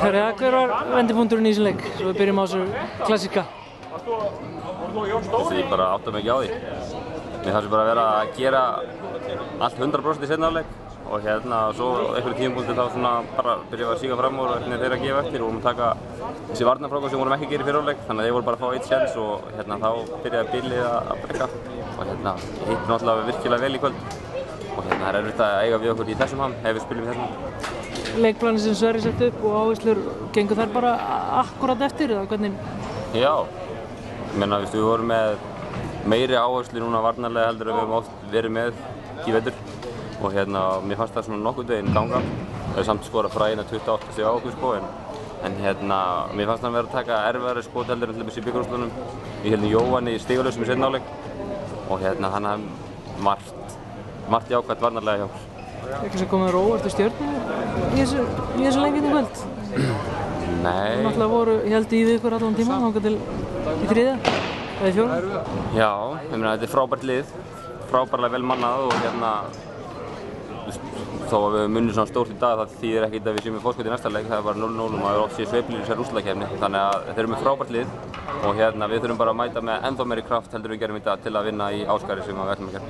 Hver var vendipunkturinn í þessum leik? Svo við byrjum á þessu klassíska. Ég bara átta mig ekki á því. Mér fannst bara að vera að gera allt 100% í seinni hálfleik og svo einhverju tímapunkti þá svona bara byrjaði að síga fram úr og þeir að gefa eftir og vorum að taka þessi varnarfrákast sem vorum ekki að gera í fyrri hálfleik, þannig að þeir voru bara að fá eitt séns og þá byrjaði bilið að brekka og hitt náttúrulega virkilega vel í kvöld og það er erfitt að eiga við okkur í þessum ham ef við spilum í þessum ham. Leikplanin sem Sverrir setti upp og áherslur, gengur þær bara akkúrat eftir eða hvernig? Já, ég meina við vorum með meiri áherslu núna varnarlega heldur en við höfum oft verið með í vetur og mér fannst það svona nokkurn veginn ganga. Við höfum samt skorað Fræna 28 stig á okkur sko en mér fannst hann vera að taka erfiðari skot heldur en til dæmis í bikarúrslitunum. Ég held Jóhanni í stigalausum í seinni hálfleik og hann hafði margt jákvætt varnarlega hjá okkur. Eitthvað sem komið á óvart í Stjörnunni í þessu leikinn í kvöld? Nei. Náttúrulega voru, ég held í við ykkur allan tíma, þangað til í þriðja eða í fjórða? Já, ég meina þetta er frábært lið, frábærlega vel mannað og þó að við munum svona stórt í dag það þýðir ekkert að við séum með fórskot í næsta leik, það er bara 0-0 og maður oft sé sveiflur í þessari úrslitakeppni, þannig að þeir eru með frábært lið og við þurfum bara að mæta með ennþá meiri kraft heldur en við gerum í dag til að vinna í Ásgarði sem við ætlum að gera.